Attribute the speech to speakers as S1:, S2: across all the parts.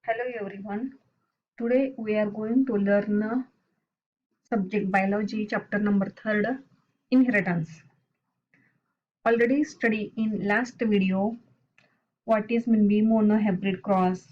S1: Hello everyone. Today we are going to learn subject biology chapter number 3 inheritance. Already study in last video what is mean be monohybrid cross.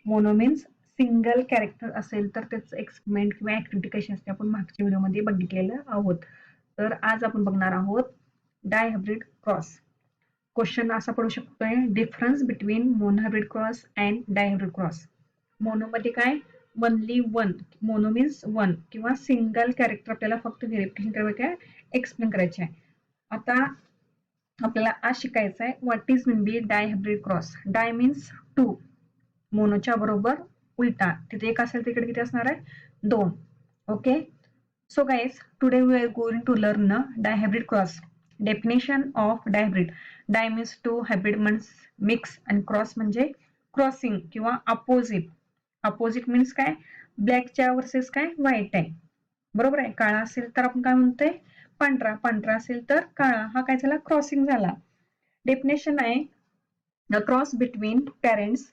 S1: Mono means single character असेल तर त्याचं experiment किंवा activity कशी असते आपण मागच्या व्हिडिओमध्ये बघितलेलं आहोत. तर आज आपण बघणार आहोत डायहायब्रिड क्रॉस. क्वेश्चन असा पडू शकतोय difference between monohybrid cross and dihybrid cross. Mono मध्ये काय only one, mono means one किंवा सिंगल कॅरेक्टर आपल्याला फक्त व्हेरिफिकेशन करायचं आहे, एक्सप्लेन करायचे आहे. आता आपल्याला आज शिकायचं आहे what is mean be dihybrid cross. Di means two, मोनोच्या बरोबर उलटा, तिथे एक असेल तिकडे किती असणार आहे दोन. Okay, so guys today we are going to learn dihybrid cross. Definition of dihybrid. Di means two, hybrid means mix आणि क्रॉस म्हणजे क्रॉसिंग किंवा अपोजिट. अपोजिट मीन्स काय ब्लॅकच्या वर्सेस काय व्हाईट आहे, बरोबर आहे. काळा असेल तर आपण काय म्हणतोय पांढरा, पांढरा असेल तर काळा, हा काय झाला क्रॉसिंग झाला. डेफिनेशन आहे the cross between parents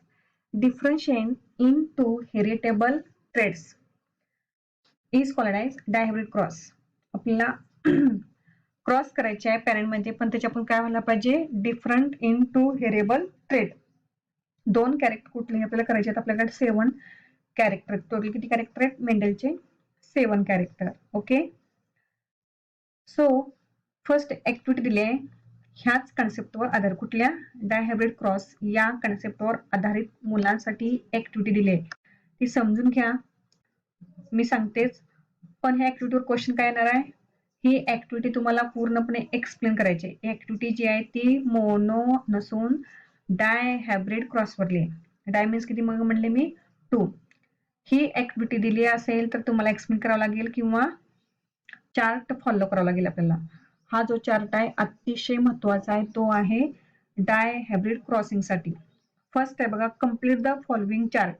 S1: differentiate into heritable traits is called as dihybrid cross. आपल्याला क्रॉस करायचे आहे पॅरेंट मध्ये, पण त्याच्या आपण काय व्हायला पाहिजे डिफरंट इन टू हेरेबल ट्रेट. दोन कॅरेक्टर कुठलेही आपल्याला करायचे आहेत. आपल्याकडे 7 कॅरेक्टर, टोटल किती कॅरेक्टर आहेत मेंडलचे 7 character. Okay, so first activity दिली आहे ह्याच कन्सेप्टवर आधारित, कुठल्या डायहायब्रिड क्रॉस या कन्सेप्टवर आधारित मुलांसाठी ऍक्टिव्हिटी दिली आहे, ती समजून घ्या. मी सांगतेच, पण ह्या ऍक्टिव्हिटीवर क्वेश्चन काय येणार आहे, ही ऍक्टिव्हिटी तुम्हाला पूर्णपणे एक्सप्लेन करायची आहे. ऍक्टिव्हिटी जी आहे ती मोनो नसून डायहायब्रिड क्रॉसवरली आहे. डाय मीन्स किती मग म्हणले मी 2. ही ऍक्टिव्हिटी दिली असेल तर तुम्हाला एक्सप्लेन करावं लागेल किंवा चार्ट फॉलो करावा लागेल आपल्याला. हा जो चार्ट आहे अतिशय महत्वाचा आहे, तो आहे डायहायब्रिड क्रॉसिंग साठी. फर्स्ट आहे बघा, complete the following chart.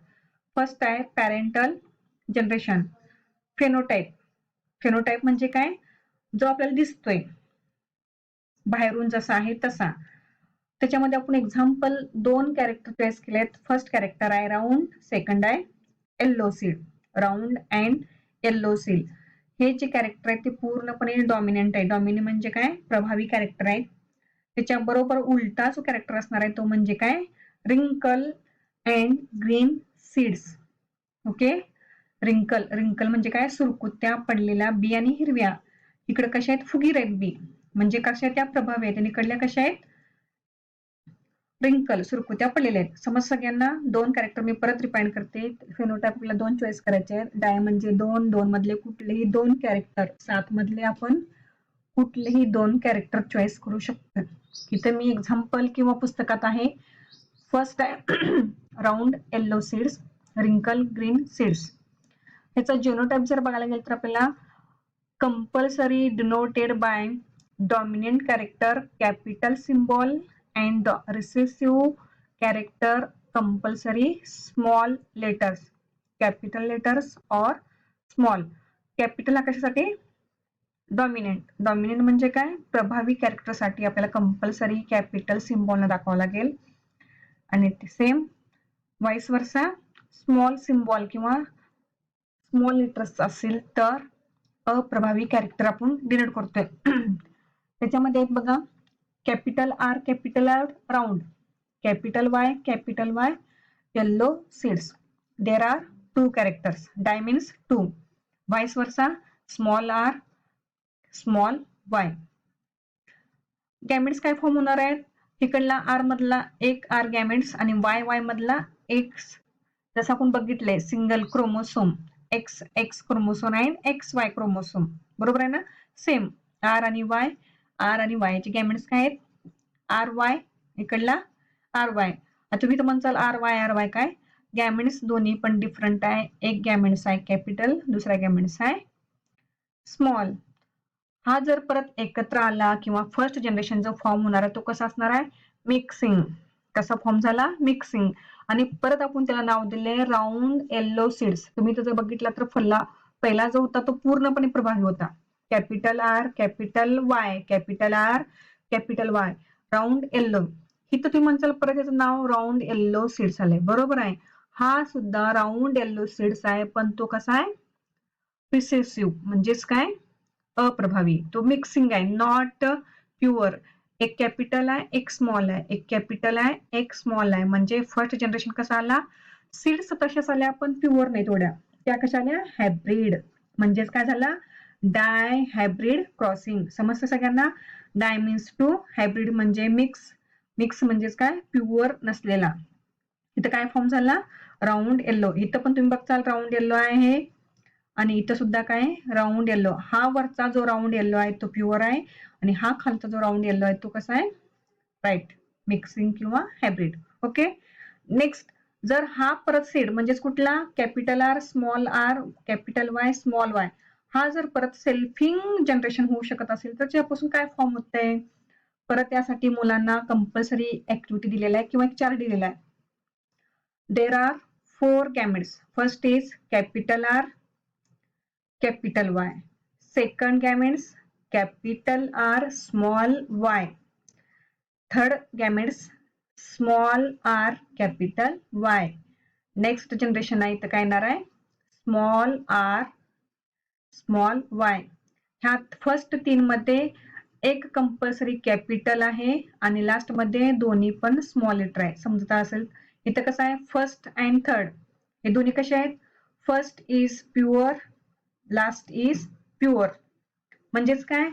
S1: First आहे पॅरेंटल जनरेशन. फेनोटाइप. फेनोटाइप म्हणजे काय, जो आपल्याला दिसतोय बाहेरून जसा आहे तसा. त्याच्यामध्ये आपण एक्झाम्पल 2 कॅरेक्टर चॉईस केलेत. फर्स्ट कॅरेक्टर आहे राऊंड, सेकंड आहे yellow seed. Round and yellow seed हे जे कॅरेक्टर आहे ते पूर्णपणे डॉमिनंट आहे. डॉमिनंट म्हणजे काय प्रभावी कॅरेक्टर आहे. त्याच्या बरोबर उलटा जो कॅरेक्टर असणार आहे तो म्हणजे काय रिंकल अँड ग्रीन सीड्स. ओके, रिंकल. रिंकल म्हणजे काय सुरकुत्या पडलेल्या बी आणि हिरव्या. इकडे कशा आहेत फुगीर आहेत बी, म्हणजे कशा त्या प्रभावी आहेत आणि इकडल्या कशा आहेत रिंकल, सुरकुत्या पडलेल्या आहेत. समज सगळ्यांना 2 कॅरेक्टर मी परत रिपाइंड करते. फेनोटाइपला 2 चॉईस करायचे आहेत. डाय म्हणजे 2, 2 मधले कुठलेही 2 कॅरेक्टर, 7 मधले आपण कुठलेही 2 कॅरेक्टर चॉईस करू शकतो. इथे मी एक्झाम्पल किंवा पुस्तकात आहे. फर्स्ट आहे राऊंड येल्लो सीड्स, रिंकल ग्रीन सीड्स. ह्याचा जेनोटाइप जर बघायला गेलं तर आपल्याला compulsory denoted by dominant character capital symbol and the recessive character compulsory small letters, capital letters or small. Capital हा कशासाठी डॉमिनंट. डॉमिनंट म्हणजे काय प्रभावी कॅरेक्टर साठी आपल्याला कंपल्सरी कॅपिटल सिम्बॉल दाखवावं लागेल. आणि same vice versa small symbol किंवा स्मॉल लेटर्स असेल तर अप्रभावी कॅरेक्टर आपण डिनोट करतोय. त्याच्यामध्ये एक बघा, capital R, capital R round, capital Y yellow seeds. There are 2 characters. Di means 2, vice versa small R small Y. Gametes काय फॉर्म होणार आहेत, इकडला आर मधला एक आर गॅमेट्स आणि वाय मधला एक्स. जसं आपण बघितलंय single chromosome, X X chromosome आणि एक्स वाय क्रोमोसोम, बरोबर आहे ना. सेम आर आणि वाय चे गॅमेट्स काय आहेत आर वाय, इकडला आर वाय. तुम्ही तर म्हणसाल आर वाय काय, गॅमेट्स दोन्ही पण डिफरंट आहे. एक गॅमेट्स आहे कॅपिटल, दुसरा गॅमेट्स आहे स्मॉल. हा जर परत एकत्र आला किंवा फर्स्ट जनरेशन जो फॉर्म होणार आहे तो कसा असणार आहे मिक्सिंग. कसा फॉर्म झाला मिक्सिंग. आणि परत आपण त्याला नाव दिले राऊंड येल्लो सीड्स. तुम्ही जर बघितला तर पहिला जो होता तो पूर्णपणे प्रभावी होता. Capital R capital Y, capital R capital Y, round yellow. इथं तुम्ही म्हणसाल परत याचं नाव राऊंड येल्लो सीड्स आलंय, बरोबर आहे. हा सुद्धा राऊंड येल्लो सीड्स आहे, पण तो कसा आहे, रिसेसिव्ह म्हणजेच काय, अप्रभावी. तो मिक्सिंग आहे, नॉट प्युअर. एक कॅपिटल आहे, एक स्मॉल आहे, एक कॅपिटल आहे, एक स्मॉल आहे. म्हणजे फर्स्ट जनरेशन कसा आला, सीड्स तशाच आल्या पण प्युअर नाही थोड्या. त्या कशा आल्या, हायब्रिड. म्हणजेच काय झाला, डाय हायब्रिड क्रॉसिंग. समजतं सगळ्यांना. डाय मीन्स टू, हायब्रिड म्हणजे मिक्स. मिक्स म्हणजेच काय, प्युअर नसलेला. इथं काय फॉर्म झाला, राऊंड येल्लो. इथं पण तुम्ही बघताल राऊंड येल्लो आहे, आणि इथं सुद्धा काय, राऊंड येल्लो. हा वरचा जो राऊंड येल्लो आहे तो प्युअर आहे, आणि हा खालचा जो राऊंड येल्लो आहे तो कसा आहे, राईट, मिक्सिंग किंवा हायब्रिड. ओके. नेक्स्ट, जर हा परत सीड म्हणजेच कुठला, capital R small R capital Y small Y, हा जर परत सेल्फिंग जनरेशन होऊ शकत असेल तर त्यापासून काय फॉर्म होतंय, परत त्यासाठी मुलांना कंपल्सरी ऍक्टिव्हिटी दिलेला आहे किंवा एक चार्ट दिलेला आहे. There are 4 gametes. First is capital R capital Y. Second gametes capital R small y. Third gametes small r capital Y. Next generation आहे इथं काय येणार आहे, स्मॉल आर स्मॉल वाय. ह्यात फर्स्ट 3 मध्ये एक कंपल्सरी कॅपिटल आहे आणि लास्ट मध्ये दोन्ही पण स्मॉल लेटर आहे. समजता असेल. इथं कसं आहे, फर्स्ट अँड थर्ड हे दोन्ही कसे आहेत, first is pure, last is pure. म्हणजेच काय,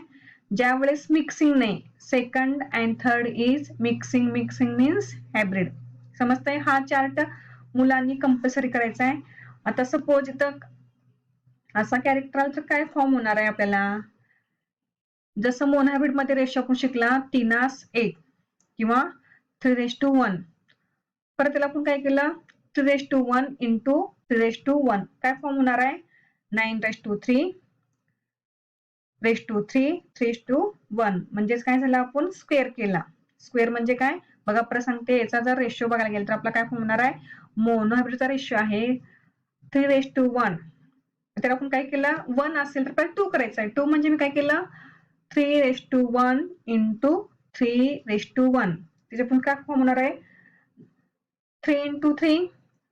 S1: ज्या वेळेस मिक्सिंग नाही, second and third is mixing. Mixing means hybrid. समजतंय. हा चार्ट मुलांनी कंपल्सरी करायचा आहे. आता सपोज इथं असा कॅरेक्टर तर काय फॉर्म होणार आहे आपल्याला, जसं मोनोहायब्रिड मध्ये रेशो आपण शिकला 3:1 किंवा 3:1. परत त्याला आपण काय केलं, 3:1 इंटू 3:1. काय फॉर्म होणार आहे, 9:3 3:1. म्हणजेच काय झालं, आपण स्क्वेअर केला. स्क्वेअर म्हणजे काय बघा, परत सांगते. याचा जर रेशो बघायला गेला तर आपला काय फॉर्म होणार आहे, मोनोहायब्रिडचा रेशो आहे 3:1. त्याला आपण काय केलं, 1 असेल तर पहिले 2 करायचं आहे. 2 म्हणजे मी काय केलं, 3:1 इंटू 3:1. त्याचे पण काय फॉर्म होणार आहे, 3 into 3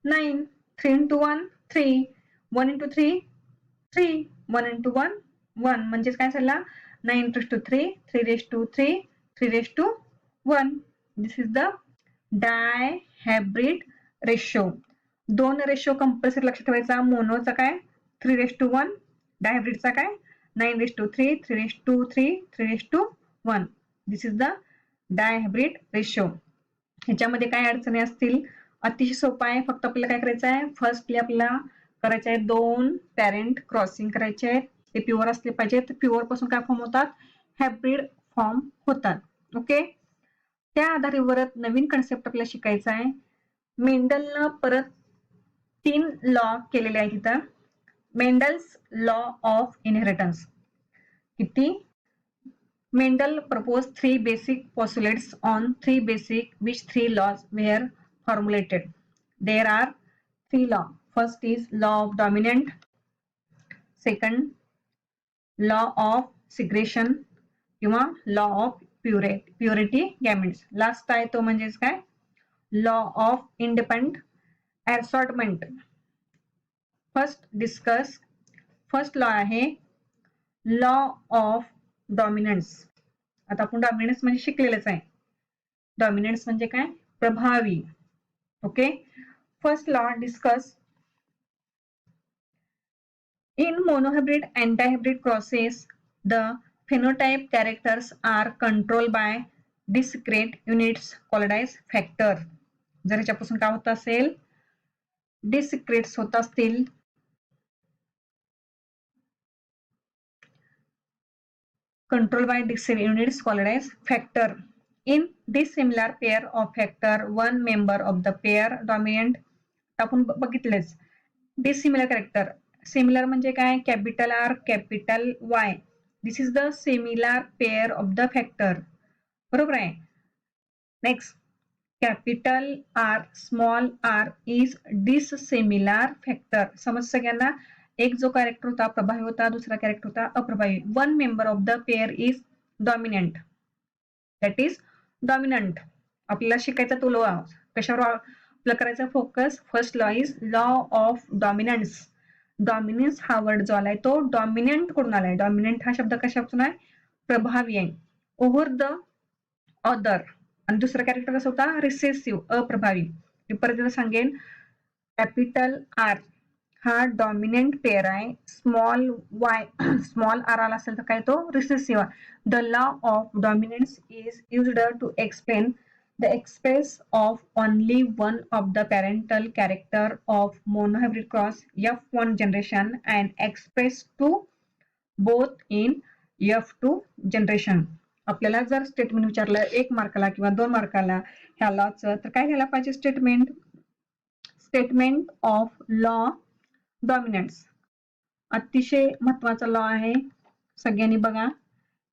S1: 9, 3 into 1 3, 1 into 3 3, 1 into 1 1. म्हणजेच काय झाला, 9:3 3:3 3:1. This is the dihybrid ratio. दोन रेशो कंपल्सरी लक्षात ठेवायचा. मोनोचा काय 3:1, डायहायब्रिडचा काय 9:3 3:3 3:1. This is the डायहायब्रिड ratio. ह्याच्यामध्ये काय अडचणी असतील, अतिशय सोपा आहे. फक्त आपल्याला काय करायचं आहे, फर्स्टली आपल्याला करायचे आहे 2 पॅरेंट क्रॉसिंग करायचे आहेत. ते प्युअर असले पाहिजेत. प्युअर पासून काय फॉर्म होतात, हायब्रिड फॉर्म होतात. ओके. त्या आधारावर नवीन कन्सेप्ट आपल्याला शिकायचा आहे. मेंडलनं परत 3 लॉ केलेले आहेत तिथं. Mendel's law of inheritance. किती, Mendel proposed 3 basic postulates on 3 basic which 3 laws were formulated. There are 3 laws. First is law of dominant, second law of segregation किंवा law of purity gametes. Last आहे तो म्हणजेच काय, law of independent assortment. First law आहे law of dominance. आता आपण dominance म्हणजे शिकलेलंच आहे. डॉमिनन्स म्हणजे काय, प्रभावी. Okay. First law discuss in monohybrid and dihybrid crosses the phenotype characters are controlled by discrete units called as factor. जर ह्याच्यापासून काय होत असेल, डिस्क्रिट्स होत असतील, controlled by discrete units called as factor. In dissimilar pair of factor, one member of the pair dominant. आपण बघितलेच dissimilar character. Similar म्हणजे काय, capital R capital Y. This is the similar pair of the factor. बरोबर आहे. Next, capital R small R is dissimilar factor. समज सगळ्यांना. एक जो character होता प्रभावी होता, दुसरा कॅरेक्टर होता अप्रभावी. One member of the pair is dominant. That is dominant. आपल्याला शिकायचा तो लो कशावर आपल्याला करायचा focus. First law is law of dominance. Dominance हा वर्ड जो आलाय तो डॉमिनंट कडून आलाय. डॉमिनंट हा शब्द कशापासून आहे? प्रभावी आहे. Over the other. आणि दुसरा कॅरेक्टर कसा होता? रिसेसिव्ह, अप्रभावी. मी परत एकदा सांगेन, कॅपिटल आर हा डॉमिनंट पेअर आहे. स्मॉल वाय स्मॉल आर आला असेल तर काय तो recessive. The law of dominance is used to explain the express of only one of the parental character of monohybrid cross F1 generation and expressed to both in F2 generation. आपल्याला जर statement विचारलं 1 मार्काला किंवा 2 मार्काला ह्या लॉचं, तर काय लिहायला पाहिजे? Statement. Statement of law dominance अतिशय महत्वाचा लॉ आहे. सगळ्यांनी बघा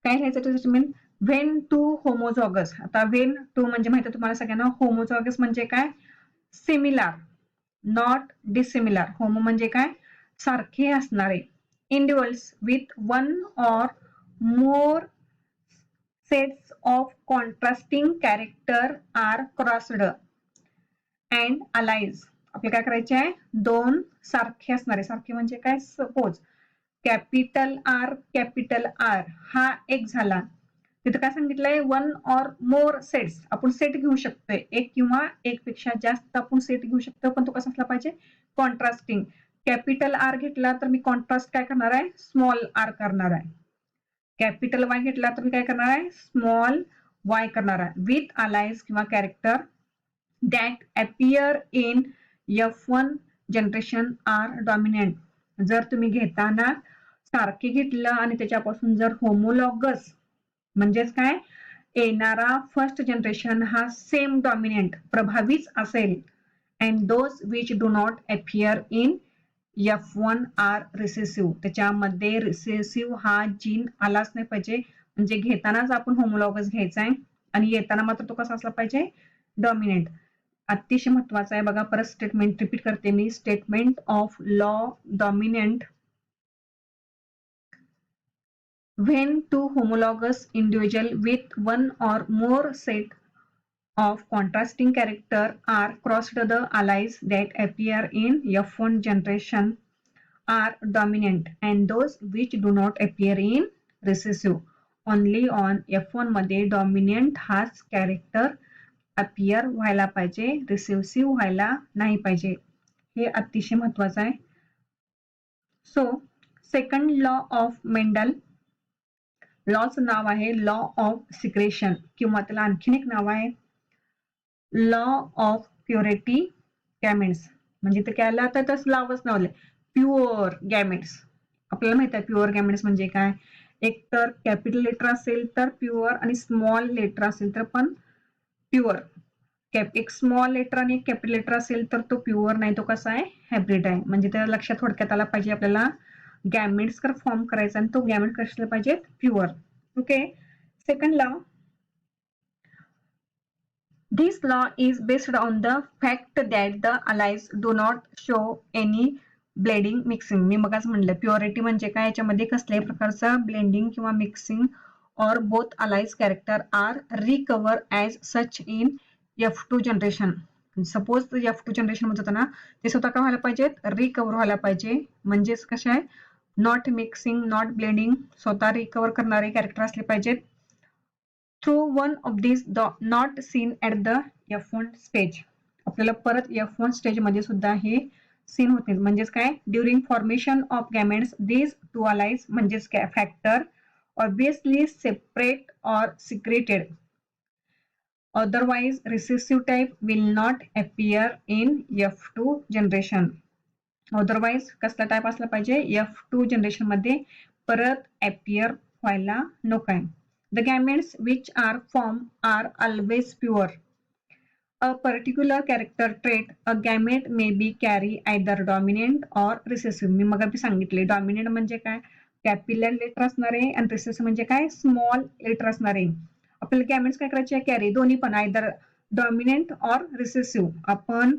S1: काय लिहायचं स्टेटमेंट. When to होमोझॉगस. आता व्हेन टू म्हणजे माहिती तुम्हाला सगळ्यांना. होमोझॉगस म्हणजे काय? Similar, not dissimilar. होमो म्हणजे काय? सारखे असणारे. Individuals with one or more sets of contrasting character are crossed and alleles. आपल्याला काय करायचे आहे? 2 सारखे असणारे. सारखे म्हणजे काय? सपोज कॅपिटल आर हा एक झाला. तिथं काय सांगितलंय? 1 ऑर मोर सेट्स. आपण सेट घेऊ शकतोय, 1 किंवा 1 पेक्षा जास्त आपण सेट घेऊ शकतो, पण तो कसा असला पाहिजे? कॉन्ट्रास्टिंग. कॅपिटल आर घेतला तर मी कॉन्ट्रास्ट काय करणार आहे? स्मॉल आर करणार आहे. कॅपिटल वाय घेतला तर मी काय करणार आहे? स्मॉल वाय करणार आहे. विथ अलाइज किंवा character that appear in F1 generation are dominant. जर तुम्ही घेताना सारखे घेतलं आणि त्याच्यापासून जर होमोलॉगस म्हणजेच काय येणारा फर्स्ट जनरेशन हा सेम डॉमिनंट प्रभावीच असेल, and those which do not appear in F1 are recessive. त्याच्यामध्ये रिसेसिव्ह हा जीन आलाच नाही पाहिजे. म्हणजे घेतानाच आपण होमोलॉगस घ्यायचा आहे आणि येताना मात्र तो कसा असला पाहिजे? डॉमिनंट. अतिशय महत्वाचा आहे. बघा परत स्टेटमेंट रिपीट करते मी. Statement of law dominant. When two homologous individual with one or more set of contrasting character are crossed, the allies that appear in F1 generation are dominant and those which do not appear in recessive. Only on F1 मध्ये dominant हाच character appear व्हायला पाहिजे, recessive व्हायला नाही पाहिजे. हे अतिशय महत्वाचं आहे. So second law of Mendel. लॉचं नाव आहे लॉ ऑफ सिक्रेशन किंवा त्याला आणखीन एक नाव आहे लॉ ऑफ प्युरिटी गॅमेट्स. म्हणजे ते काय आता तसं नावच नावलंय प्युअर गॅमेट्स. आपल्याला माहित आहे प्युअर गॅमेट्स म्हणजे काय. एक तर कॅपिटल लेटर असेल तर प्युअर आणि स्मॉल लेटर असेल तर पण प्युअर. एक स्मॉल लेटर आणि एक कॅपिटल लेटर असेल तर तो प्युअर नाही, तो कसा आहे? हायब्रिड आहे. म्हणजे त्या लक्षात थोडक्यात आला पाहिजे आपल्याला गॅमेट्स कर फॉर्म करायचा आणि तो गॅमेट कसले पाहिजेत? Pure. Okay. Second law. This law is based on the fact that the allies do not show any blending mixing. मी मगाच म्हणलं प्युरिटी म्हणजे काय? याच्यामध्ये कसल्याही प्रकारचं ब्लेंडिंग किंवा mixing or both allies character are recover as such in F2 generation. Suppose F2 generation मध्ये होतं ना, ते स्वतः काय व्हायला पाहिजेत? रिकव्हर व्हायला पाहिजे. म्हणजेच कसे आहे? नॉट मिक्सिंग, नॉट ब्लेंडिंग, स्वतः रिकव्हर करणारे कॅरेक्टर असले पाहिजेत. Through one of this not seen at the F1 stage. आपल्याला परत F1 स्टेज मध्ये सुद्धा हे सीन होते. म्हणजेच काय? During formation of gametes these two alleles म्हणजेच factor obviously separate or secreted. Otherwise, recessive type will not appear in F2 generation. Otherwise, कसला टाइप असला पाहिजे? F2 जनरेशन मध्ये परत appear व्हायला नको आहे. The gametes which are formed are always pure. A particular character trait, a gamete may be carry either dominant or recessive. मी मग सांगितले डॉमिनेंट म्हणजे काय? कॅपिटल लेटर असणारे आणि रिसेसिव्ह म्हणजे काय? स्मॉल लेटर असणारे. आपल्याला गॅमेट्स काय करायचे? कॅरी दोन्ही पण आयदर डॉमिनेंट ऑर रिसेसिव्ह. आपण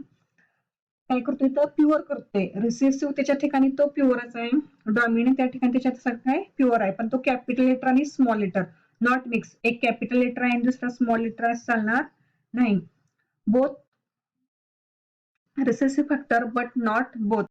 S1: काय करतोय तर प्युअर करतोय. रिसेसिव्ह त्याच्या ठिकाणी तो प्युअरच आहे, डॉमिनेंट त्या ठिकाणी त्याच्यात काय? प्युअर आहे, पण तो कॅपिटल लेटर आणि स्मॉल लेटर नॉट मिक्स. एक कॅपिटल लेटर आहे आणि दुसरा स्मॉल लेटर चालणार नाही. Both recessive factor but not both.